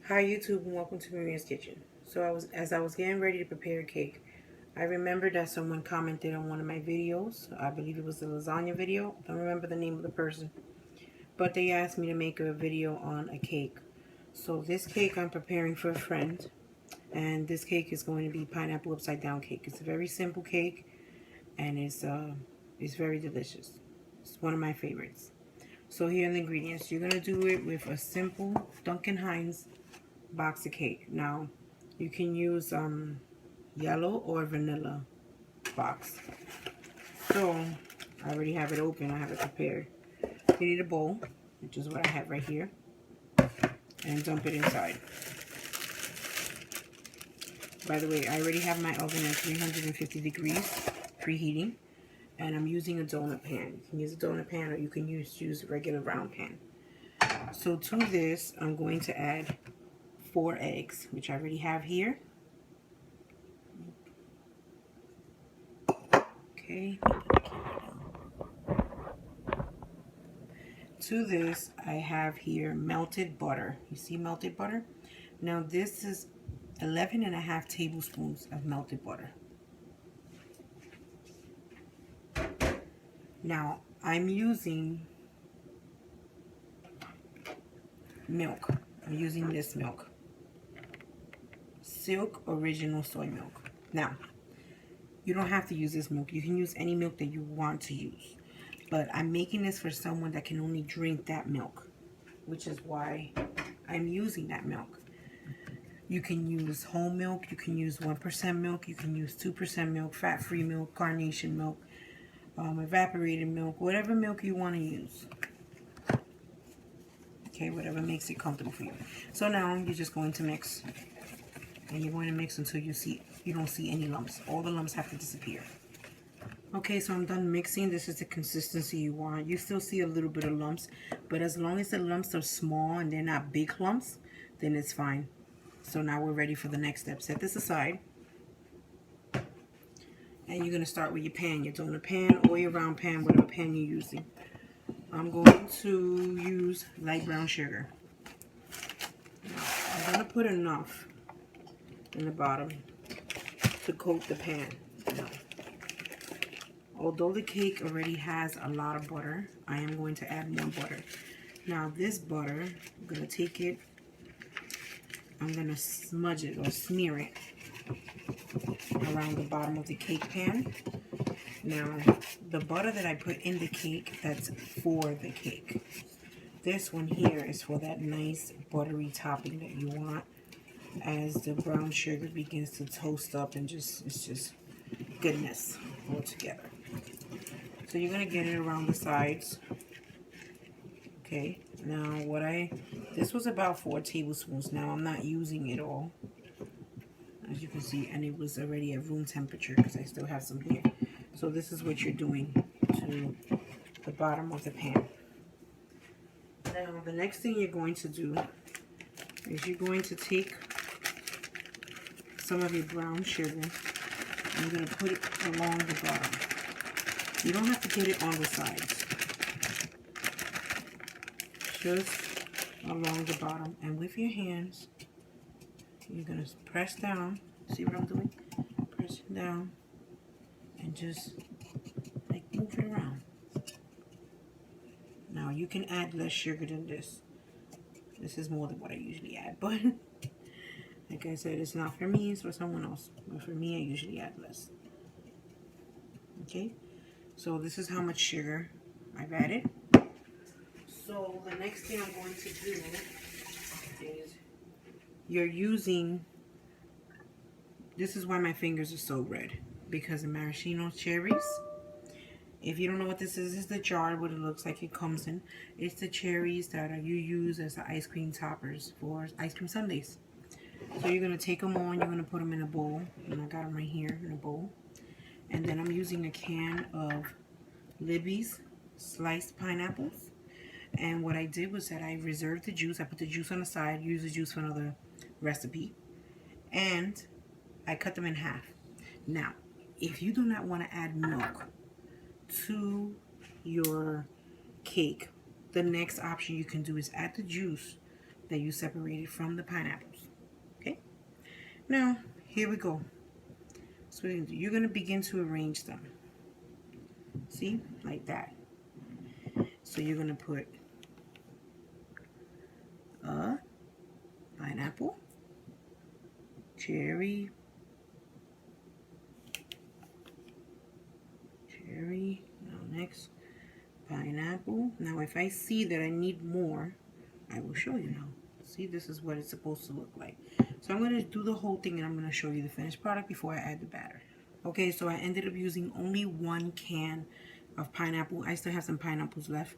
Hi YouTube and welcome to Maria's Kitchen. So as I was getting ready to prepare a cake, I remembered that someone commented on one of my videos. I believe it was the lasagna video. I don't remember the name of the person. But they asked me to make a video on a cake. So this cake I'm preparing for a friend. And this cake is going to be pineapple upside down cake. It's a very simple cake and it's very delicious. It's one of my favorites. So here are the ingredients. You're going to do it with a simple Duncan Hines box of cake. Now, you can use yellow or vanilla box. So, I already have it open. I have it prepared. You need a bowl, which is what I have right here, and dump it inside. By the way, I already have my oven at 350 degrees, preheating, and I'm using a donut pan. You can use a donut pan or you can use a regular round pan. So to this, I'm going to add 4 eggs, which I already have here. Okay. To this, I have here melted butter. You see melted butter? Now this is 11.5 tablespoons of melted butter. Now I'm using milk. I'm using this milk. Silk Original Soy Milk. Now, you don't have to use this milk. You can use any milk that you want to use. But I'm making this for someone that can only drink that milk, which is why I'm using that milk. You can use whole milk, you can use 1% milk, you can use 2% milk, fat-free milk, carnation milk, evaporated milk, whatever milk you want to use. Okay, whatever makes it comfortable for you. So now you're just going to mix. And you're going to mix until you don't see any lumps. All the lumps have to disappear. Okay, so I'm done mixing. This is the consistency you want. You still see a little bit of lumps, but as long as the lumps are small and they're not big lumps, then it's fine. So now we're ready for the next step. Set this aside. And you're going to start with your pan, your donut pan or your round pan, whatever pan you're using. I'm going to use light brown sugar. I'm going to put enough in the bottom to coat the pan. Now, although the cake already has a lot of butter, I am going to add more butter. Now this butter, I'm going to take it, I'm going to smudge it or smear it around the bottom of the cake pan. Now, the butter that I put in the cake, that's for the cake. This one here is for that nice buttery topping that you want as the brown sugar begins to toast up and it's just goodness all together. So you're going to get it around the sides. Okay, now this was about 4 tablespoons. Now I'm not using it all, as you can see, and it was already at room temperature because I still have some here. So this is what you're doing to the bottom of the pan. Now the next thing you're going to do is you're going to take some of your brown sugar and you're going to put it along the bottom. You don't have to get it on the sides. Just along the bottom. And with your hands, you're going to press down. See what I'm doing? Pressing down and just like move it around. Now you can add less sugar than this. This is more than what I usually add, but like I said, it's not for me, it's for someone else. But for me, I usually add less. Okay, so this is how much sugar I've added. So the next thing I'm going to do is you're using, this is why my fingers are so red, because of maraschino cherries. If you don't know what this is the jar, what it looks like it comes in. It's the cherries that you use as the ice cream toppers for ice cream sundaes. So you're going to take them on, you're going to put them in a bowl, and I got them right here in a bowl. And then I'm using a can of Libby's sliced pineapples. And what I did was that I reserved the juice. I put the juice on the side, use the juice for another recipe. And I cut them in half. Now, if you do not want to add milk to your cake, the next option you can do is add the juice that you separated from the pineapples. Okay? Now, here we go. So you're going to begin to arrange them. See? Like that. So you're going to put a pineapple, cherry, now next pineapple. Now if I see that I need more, I will show you now. See, this is what it's supposed to look like. So I'm going to do the whole thing and I'm going to show you the finished product before I add the batter. Okay, so I ended up using only 1 can of pineapple. I still have some pineapples left.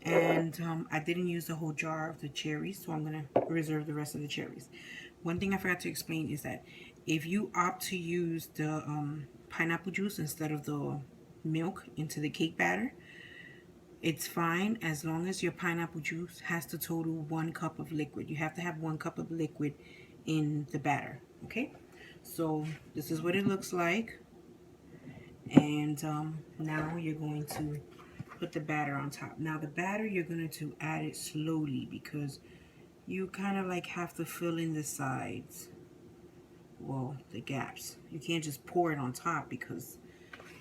And I didn't use the whole jar of the cherries, so I'm going to reserve the rest of the cherries. One thing I forgot to explain is that if you opt to use the pineapple juice instead of the milk into the cake batter, it's fine as long as your pineapple juice has to total 1 cup of liquid. You have to have 1 cup of liquid in the batter, okay? So this is what it looks like. And now you're going to put the batter on top. Now the batter, you're going to add it slowly because you kind of like have to fill in the sides, well, the gaps. You can't just pour it on top because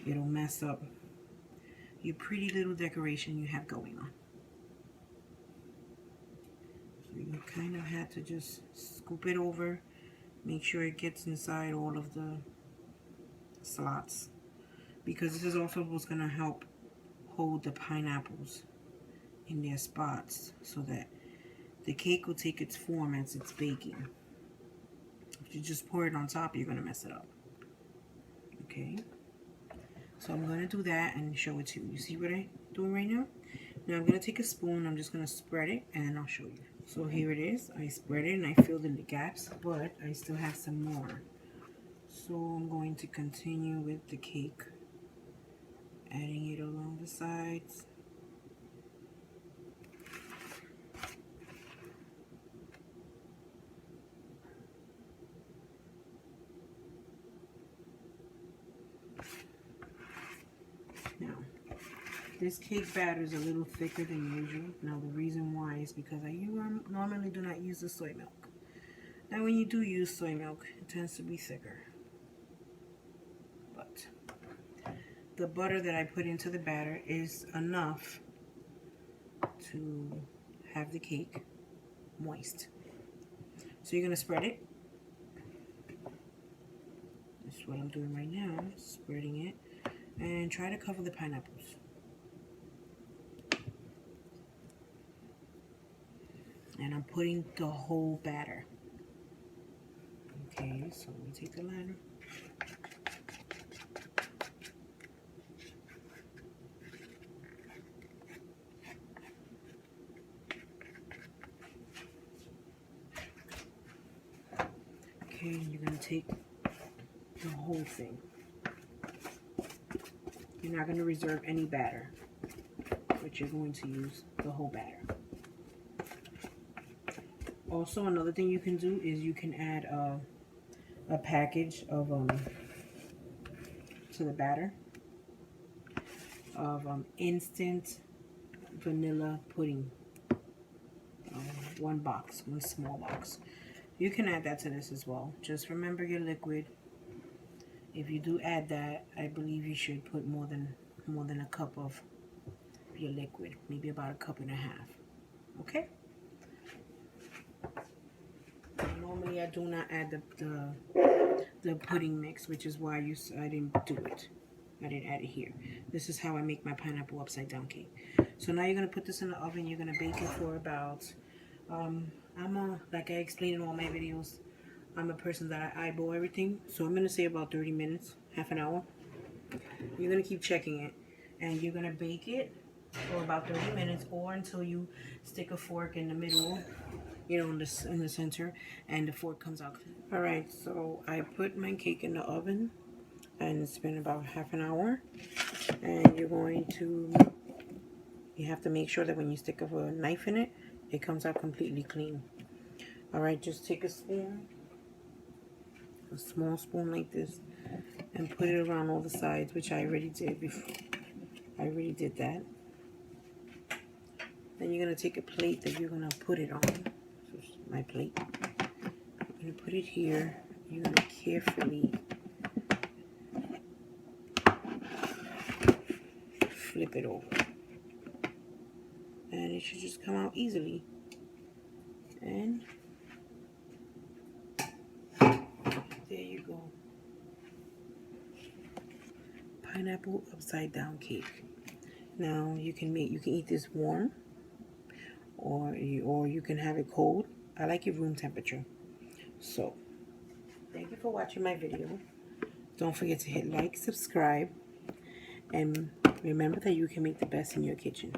it'll mess up your pretty little decoration you have going on. So you kind of have to just scoop it over, make sure it gets inside all of the slots, because this is also what's going to help hold the pineapples in their spots so that the cake will take its form as it's baking. If you just pour it on top, you're going to mess it up. Okay, so I'm going to do that and show it to you. You see what I'm doing right now? Now I'm going to take a spoon, I'm just going to spread it, and then I'll show you. So here it is. I spread it and I filled in the gaps, but I still have some more. So I'm going to continue with the cake, adding it along the sides. Now, this cake batter is a little thicker than usual. Now, the reason why is because I normally do not use the soy milk. Now, when you do use soy milk, it tends to be thicker. But the butter that I put into the batter is enough to have the cake moist. So you're going to spread it. This is what I'm doing right now, spreading it. And try to cover the pineapples. And I'm putting the whole batter. Okay, so let me take the ladder. Okay, you're going to take the whole thing. You're not going to reserve any batter, but you're going to use the whole batter. Also, another thing you can do is you can add a package of to the batter of instant vanilla pudding. One small box. You can add that to this as well. Just remember your liquid. If you do add that, I believe you should put more than a cup of your liquid, maybe about 1.5 cups. Okay. Normally, I do not add the pudding mix, which is why I didn't do it. I didn't add it here. This is how I make my pineapple upside down cake. So now you're gonna put this in the oven. You're gonna bake it for about like I explained in all my videos, I'm a person that I eyeball everything. So I'm gonna say about 30 minutes, half an hour. You're gonna keep checking it, and you're gonna bake it for about 30 minutes or until you stick a fork in the middle, you know, in the center, and the fork comes out. All right, so I put my cake in the oven, and it's been about half an hour. And you have to make sure that when you stick a knife in it, it comes out completely clean. All right, just take a spoon, a small spoon like this, and put it around all the sides, which I already did before. I already did that. Then you're gonna take a plate that you're gonna put it on. So my plate. I'm going to put it here. You're going to carefully flip it over. And it should just come out easily. And there you go. Pineapple upside down cake. Now you can eat this warm, or you can have it cold. I like it room temperature. So thank you for watching my video. Don't forget to hit like, subscribe, and remember that you can make the best in your kitchen.